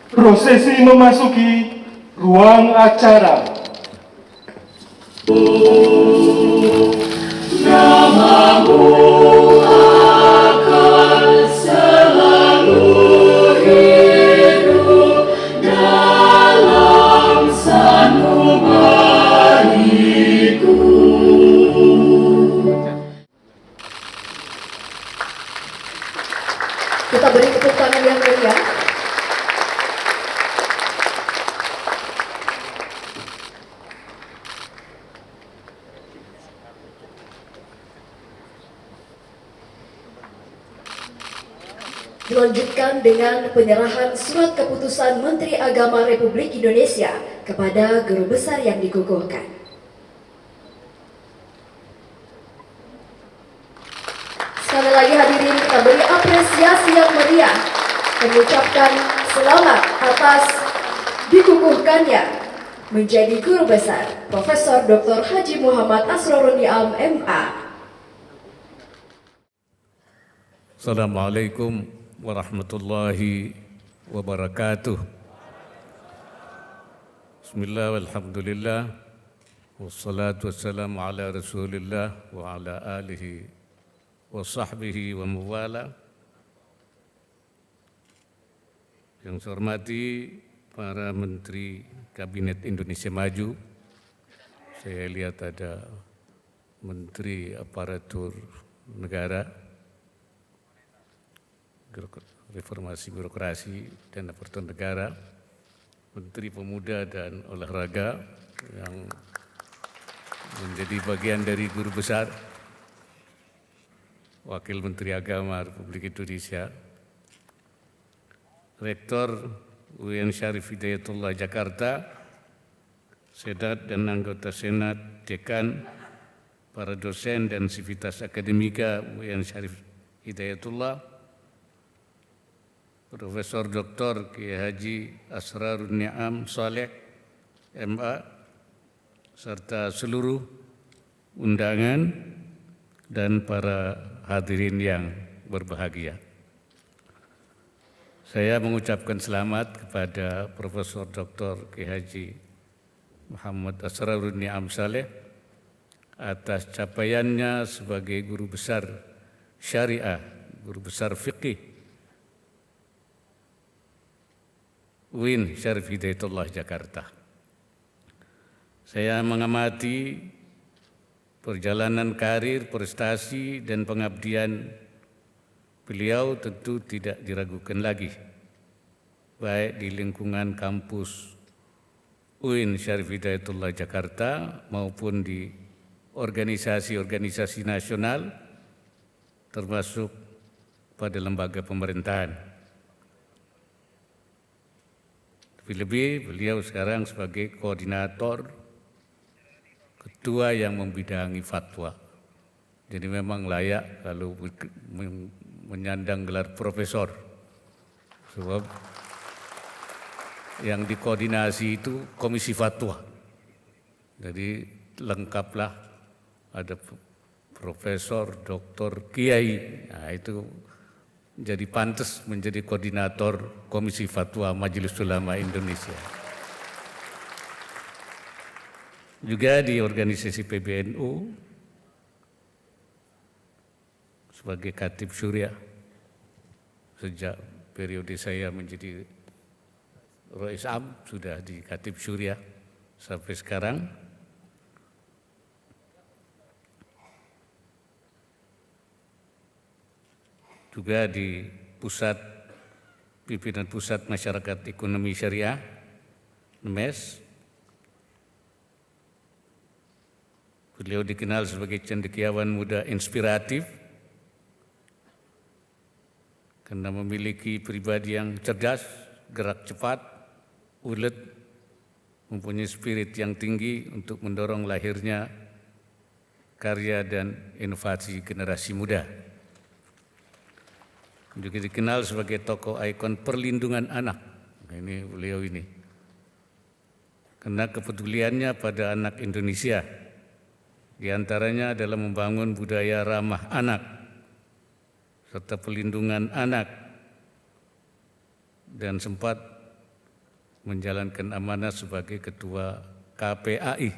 Prosesi memasuki ruang acara. Namamu akan selalu hidup dalam sanubariku. Kita beri tepuk tangan yang meriah. Dilanjutkan dengan penyerahan surat keputusan Menteri Agama Republik Indonesia kepada guru besar yang dikukuhkan. Sekali lagi hadirin, kita beri apresiasi yang meriah, mengucapkan selamat atas dikukuhkannya menjadi guru besar Profesor Dr. Haji Muhammad Asrorun Ni'am MA. Assalamualaikum warahmatullahi wabarakatuh. Bismillah walhamdulillah wassalatu wassalamu ala rasulillah wa ala alihi wa sahbihi wa mawala. Yang saya hormati para Menteri Kabinet Indonesia Maju. Saya lihat ada Menteri Aparatur Negara, Reformasi Birokrasi dan Aparatur Negara, Menteri Pemuda dan Olahraga yang menjadi bagian dari guru besar, Wakil Menteri Agama Republik Indonesia, Rektor UIN Syarif Hidayatullah Jakarta, Senat dan anggota Senat, Dekan, para dosen dan sivitas akademika UIN Syarif Hidayatullah, Profesor Dr. Kiai Haji Asrorun Ni'am Saleh MA, serta seluruh undangan dan para hadirin yang berbahagia. Saya mengucapkan selamat kepada Profesor Dr. Kiai Haji Muhammad Asrorun Ni'am Saleh atas capaiannya sebagai guru besar syariah, guru besar fikih UIN Syarif Hidayatullah Jakarta. Saya mengamati perjalanan karir, prestasi, dan pengabdian beliau tentu tidak diragukan lagi, baik di lingkungan kampus UIN Syarif Hidayatullah Jakarta maupun di organisasi-organisasi nasional, termasuk pada lembaga pemerintahan. Lebih-lebih beliau sekarang sebagai koordinator ketua yang membidangi fatwa. Jadi memang layak kalau menyandang gelar profesor. Sebab yang dikoordinasi itu komisi fatwa. Jadi lengkaplah, ada profesor, doktor, kiai. Nah, itu jadi pantas menjadi koordinator Komisi Fatwa Majelis Ulama Indonesia. Juga di organisasi PBNU sebagai Khatib Syuriah sejak periode saya menjadi Rais Am, sudah di Khatib Syuriah sampai sekarang. Juga di Pimpinan Pusat Masyarakat Ekonomi Syariah, MES. Beliau dikenal sebagai cendekiawan muda inspiratif karena memiliki pribadi yang cerdas, gerak cepat, ulet, mempunyai spirit yang tinggi untuk mendorong lahirnya karya dan inovasi generasi muda. Juga dikenal sebagai tokoh ikon perlindungan anak. Ini beliau ini. Karena kepeduliannya pada anak Indonesia, di antaranya adalah membangun budaya ramah anak, serta pelindungan anak, dan sempat menjalankan amanah sebagai Ketua KPAI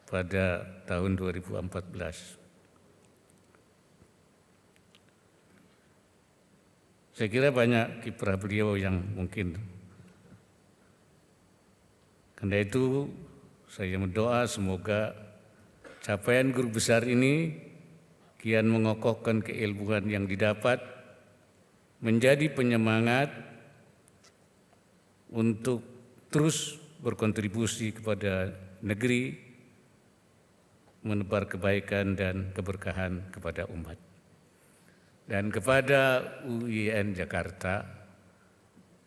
pada tahun 2014. Saya kira banyak kiprah beliau yang mungkin. Karena itu saya mendoa semoga capaian guru besar ini kian mengokohkan keilmuan yang didapat, menjadi penyemangat untuk terus berkontribusi kepada negeri, menebar kebaikan dan keberkahan kepada umat. Dan kepada UIN Jakarta,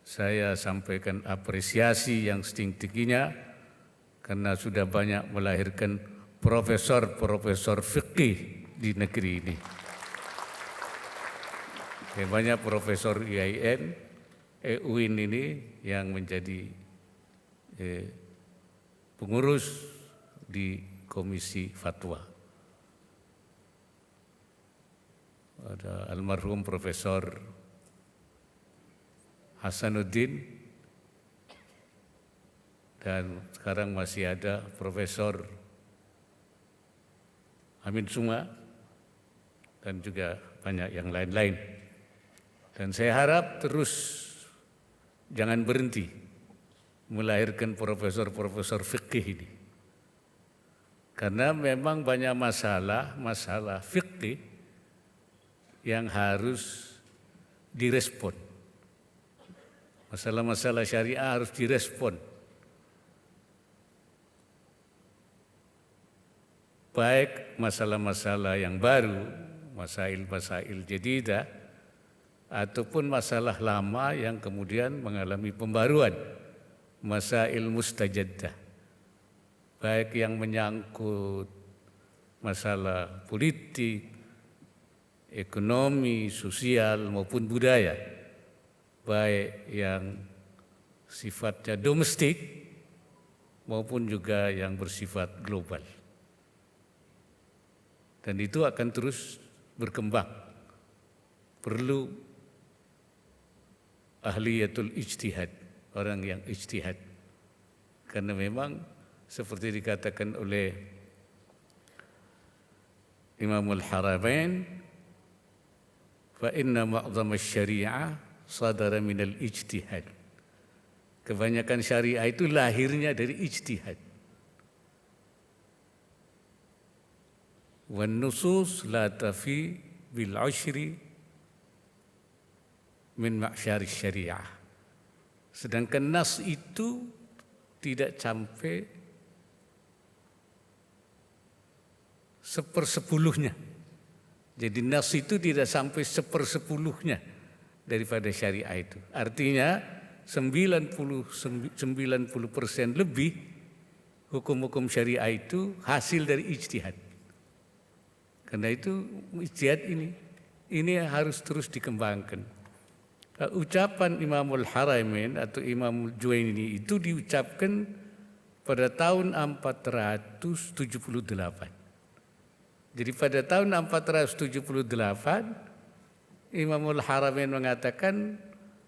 saya sampaikan apresiasi yang setinggi-tingginya karena sudah banyak melahirkan profesor-profesor fikih di negeri ini. Banyak profesor UIN, UIN ini yang menjadi pengurus di Komisi Fatwa. Ada almarhum Profesor Hasanuddin, dan sekarang masih ada Profesor Amin Suma, dan juga banyak yang lain-lain. Dan saya harap terus jangan berhenti melahirkan profesor-profesor fikih ini. Karena memang banyak masalah fikih yang harus direspon. Masalah-masalah syariah harus direspon. Baik masalah-masalah yang baru, masail-masail jadidah, ataupun masalah lama yang kemudian mengalami pembaruan, masail mustajaddah. Baik yang menyangkut masalah politik, ekonomi, sosial maupun budaya, baik yang sifatnya domestik maupun juga yang bersifat global. Dan itu akan terus berkembang. Perlu ahliyatul ijtihad, orang yang ijtihad. Karena memang seperti dikatakan oleh Imamul Haramain, fa inna ma'zama syariah sadara minal ijtihad. Kebanyakan syariah itu lahirnya dari ijtihad. Wan nusus la tafi bil ushri min ma'syari syariah. Sedangkan nas itu tidak sampai sepersepuluhnya. Jadi nas itu tidak sampai sepersepuluhnya daripada syariah itu. Artinya 90% lebih hukum-hukum syariah itu hasil dari ijtihad. Karena itu ijtihad ini harus terus dikembangkan. Ucapan Imamul Haramain atau Imamul Juwaini itu diucapkan pada tahun 478. Jadi pada tahun 478 Imamul Haramain mengatakan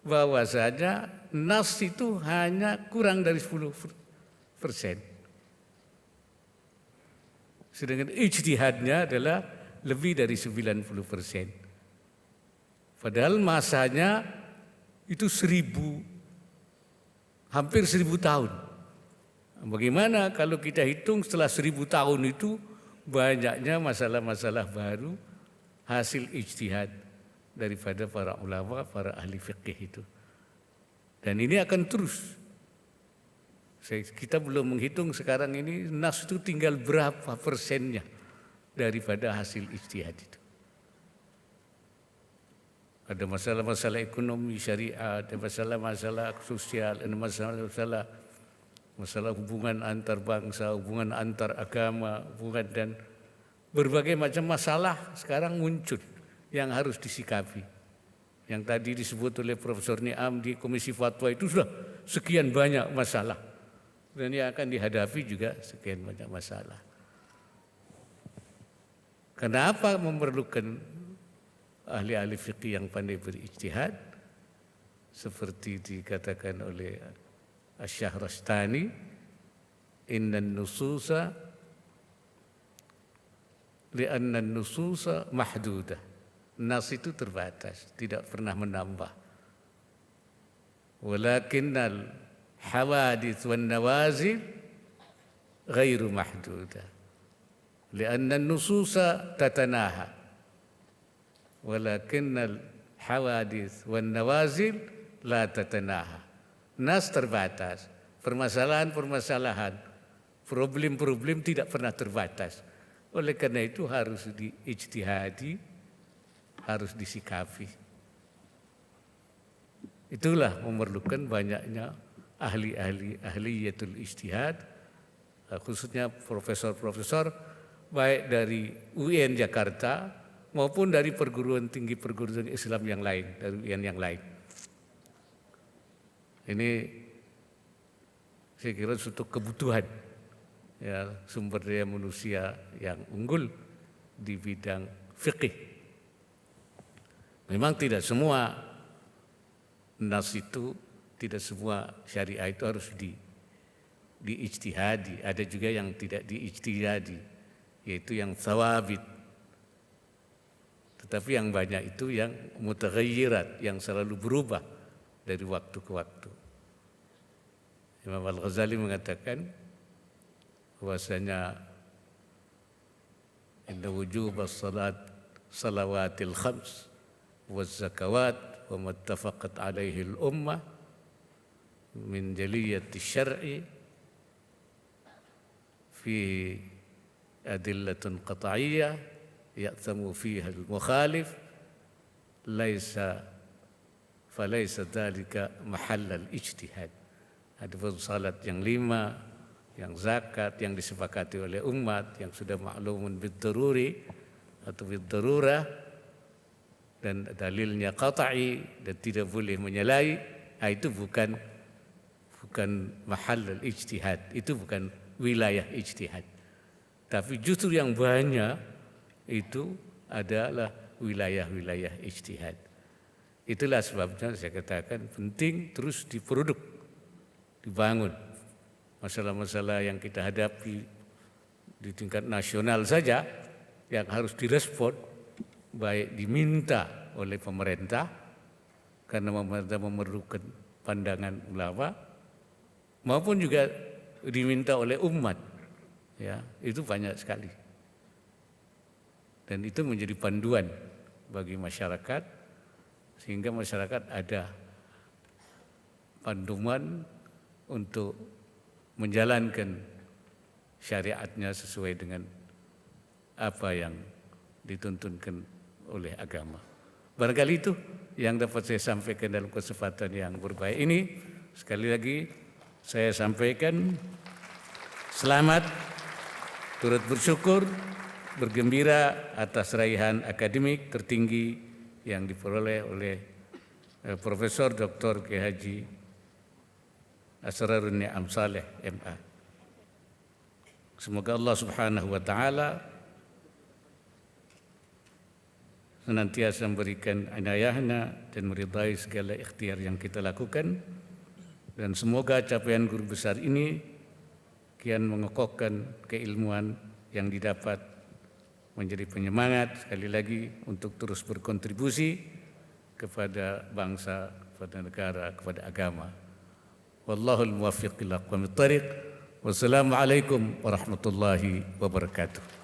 bahwasanya nas itu hanya kurang dari 10%. Sedangkan ijtihadnya adalah lebih dari 90%. Padahal masanya itu hampir 1000 tahun. Bagaimana kalau kita hitung setelah 1000 tahun itu banyaknya masalah-masalah baru hasil ijtihad daripada para ulama, para ahli fikih itu. Dan ini akan terus. Kita belum menghitung sekarang ini nas itu tinggal berapa persennya daripada hasil ijtihad itu. Ada masalah-masalah ekonomi syariah, ada masalah-masalah sosial, ada masalah hubungan antar bangsa, hubungan antar agama, hubungan, dan berbagai macam masalah sekarang muncul yang harus disikapi. Yang tadi disebut oleh Profesor Niam di Komisi Fatwa itu sudah sekian banyak masalah. Dan yang akan dihadapi juga sekian banyak masalah. Kenapa memerlukan ahli-ahli fikih yang pandai berijtihad? seperti dikatakan oleh Asy-Syahrastani, innan nususa li'anna nususa mahdudah. Nas itu terbatas, tidak pernah menambah. Walakinnal hawadits wan nawazil ghairu mahdudah. Li'anna nususa tatanaha. Walakinnal hawadits wan nawazil la tatanaha. Nas terbatas, permasalahan-permasalahan, problem-problem tidak pernah terbatas. Oleh karena itu harus diijtihadi, harus disikapi. Itulah memerlukan banyaknya ahliyatul ijtihad, khususnya profesor-profesor baik dari UIN Jakarta maupun dari perguruan tinggi perguruan Islam yang lain, dari UIN yang lain. Ini saya kira suatu kebutuhan, ya, sumber daya manusia yang unggul di bidang fikih. Memang tidak semua nas itu, tidak semua syariah itu harus diijtihadi. Ada juga yang tidak diijtihadi, yaitu yang thawabit. Tetapi yang banyak itu yang mutaghayyirat, yang selalu berubah dari waktu ke waktu. Imam Al-Ghazali mengatakan bahwasanya inna wujub salawatil khams waz zakawat wa mattafaqat alaihi al-ummah min jaliyati syar'i fi adillatun qat'iyyah ya'tamu fiha al-mukhalif falaysa dhalika mahallal ijtihad. Adapun salat yang 5, yang zakat yang disepakati oleh umat, yang sudah maklumun bid-daruri atau bid-darurah dan dalilnya qat'i dan tidak boleh menyalahi, itu bukan mahallal ijtihad, itu bukan wilayah ijtihad. Tapi justru yang banyak itu adalah wilayah-wilayah ijtihad. Itulah sebabnya saya katakan penting terus dibangun. Masalah-masalah yang kita hadapi di tingkat nasional saja yang harus direspon, baik diminta oleh pemerintah karena pemerintah memerlukan pandangan ulama, maupun juga diminta oleh umat, ya, itu banyak sekali. Dan itu menjadi panduan bagi masyarakat, sehingga masyarakat ada panduan untuk menjalankan syariatnya sesuai dengan apa yang dituntunkan oleh agama. Barangkali itu yang dapat saya sampaikan dalam kesempatan yang berbaik ini. Sekali lagi saya sampaikan selamat, turut bersyukur, bergembira atas raihan akademik tertinggi yang diperoleh oleh Profesor Dr. Kiai Haji Asrarun Ni'am Saleh MA. Semoga Allah Subhanahu wa taala senantiasa memberikan inayahnya dan meridai segala ikhtiar yang kita lakukan, dan semoga capaian guru besar ini kian mengokohkan keilmuan yang didapat, menjadi penyemangat sekali lagi untuk terus berkontribusi kepada bangsa, kepada negara, kepada agama. Wallahul muwaffiq ila aqwamit thariq. Wassalamualaikum warahmatullahi wabarakatuh.